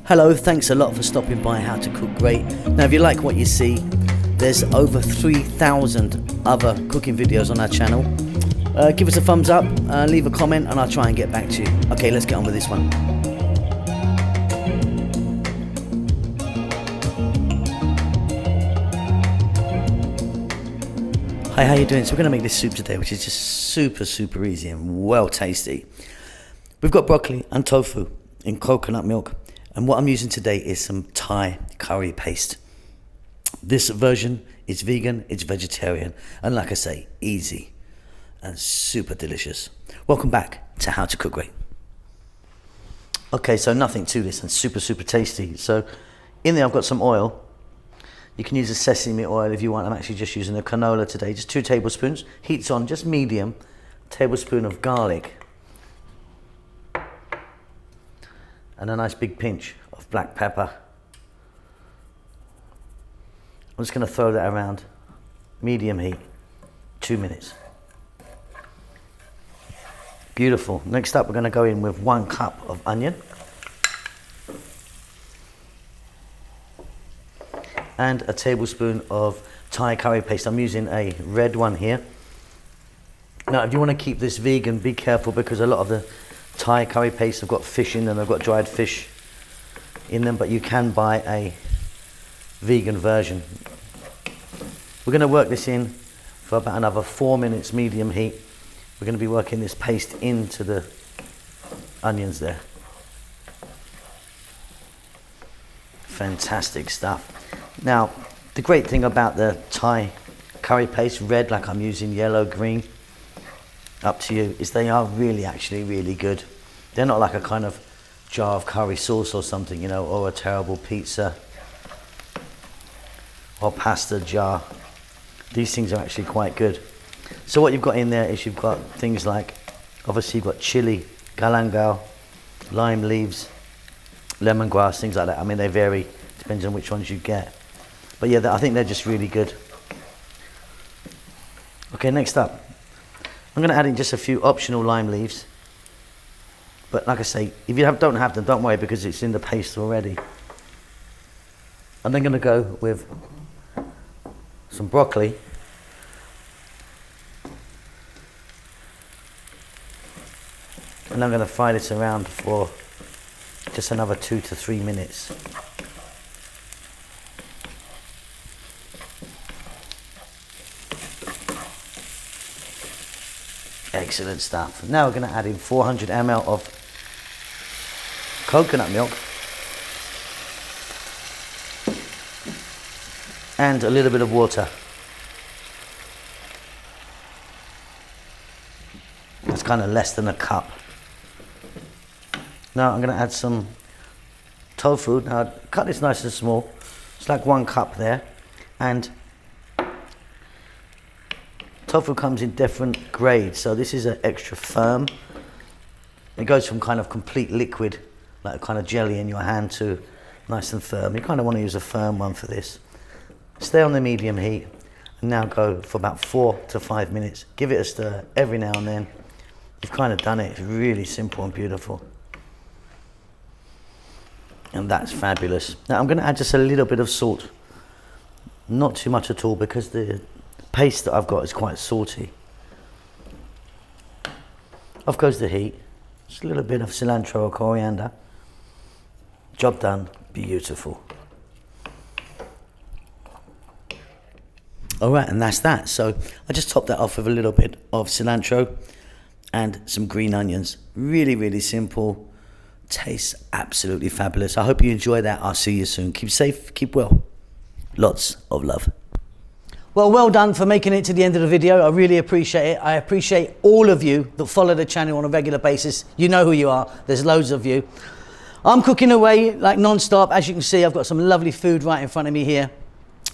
Hello, thanks a lot for stopping by How to Cook Great. Now if you like what you see, there's over 3,000 other cooking videos on our channel. Give us a thumbs up, leave a comment, and I'll try and get back to you. Okay, let's get on with this one. Hi, how you doing? So we're going to make this soup today, which is just super easy and well tasty. We've got broccoli and tofu in coconut milk, and what I'm using today is some Thai curry paste. This version is vegan, it's vegetarian, and like I say, easy and super delicious. Welcome back to How to Cook Great. Okay, so nothing to this and super tasty. So in there I've got some oil. You can use a sesame oil if you want. I'm actually just using a canola today, just 2 tablespoons. Heat's on, just medium. Tablespoon of garlic. And a nice big pinch of black pepper. I'm just going to throw that around, medium heat, 2 minutes. Beautiful. Next up, we're going to go in with 1 cup of onion. And a tablespoon of Thai curry paste. I'm using a red one here. Now, if you want to keep this vegan, be careful because a lot of the Thai curry paste have got fish in them, they've got dried fish in them, but you can buy a vegan version. We're going to work this in for about another 4 minutes, medium heat. We're going to be working this paste into the onions there. Fantastic stuff. Now, the great thing about the Thai curry paste, red like I'm using, yellow, green, up to you, is they are really good. They're not like a kind of jar of curry sauce or something, you know, or a terrible pizza or pasta jar. These things are actually quite good. So what you've got in there is you've got things like, obviously you've got chili, galangal, lime leaves, lemongrass, things like that. I mean, they vary, depends on which ones you get. But yeah, I think they're just really good. Okay, next up, I'm going to add in just a few optional lime leaves. But like I say, if you don't have them, don't worry because it's in the paste already. I'm then going to go with some broccoli. And I'm going to fry this around for just another 2 to 3 minutes. Excellent stuff. Now we're going to add in 400 ml of coconut milk and a little bit of water. That's kind of less than a cup. Now I'm going to add some tofu. Now cut this nice and small. It's like 1 cup there. And tofu comes in different grades, so this is an extra firm. It goes from kind of complete liquid, like a kind of jelly in your hand, to nice and firm. You kind of want to use a firm one for this. Stay on the medium heat, and now go for about 4 to 5 minutes. Give it a stir every now and then. You've kind of done it. It's really simple and beautiful. And that's fabulous. Now I'm going to add just a little bit of salt. Not too much at all because the paste that I've got is quite salty. Off goes the heat. Just a little bit of cilantro or coriander. Job done. Beautiful. All right, and that's that. So I just topped that off with a little bit of cilantro and some green onions. Really simple. Tastes absolutely fabulous. I hope you enjoy that. I'll see you soon. Keep safe, keep well. Lots of love. Well done for making it to the end of the video. I really appreciate it. I appreciate all of you that follow the channel on a regular basis. You know who you are. There's loads of you. I'm cooking away like non-stop. As you can see, I've got some lovely food right in front of me here.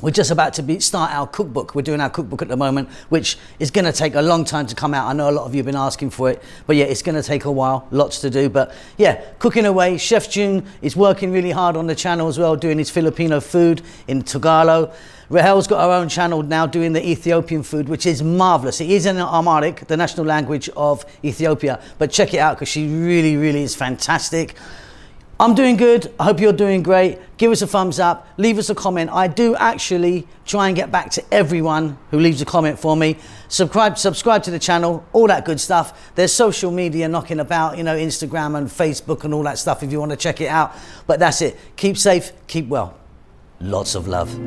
We're just about to start our cookbook. We're doing our cookbook at the moment, which is going to take a long time to come out. I know a lot of you have been asking for it, but yeah, it's going to take a while, lots to do. But yeah, cooking away. Chef June is working really hard on the channel as well, doing his Filipino food in Tagalog. Rahel's got her own channel now doing the Ethiopian food, which is marvelous. It is in Amharic, the national language of Ethiopia, but check it out because she really is fantastic. I'm doing good. I hope you're doing great. Give us a thumbs up. Leave us a comment. I do actually try and get back to everyone who leaves a comment for me. Subscribe to the channel, all that good stuff. There's social media knocking about, you know, Instagram and Facebook and all that stuff if you want to check it out. But that's it. Keep safe, keep well. Lots of love.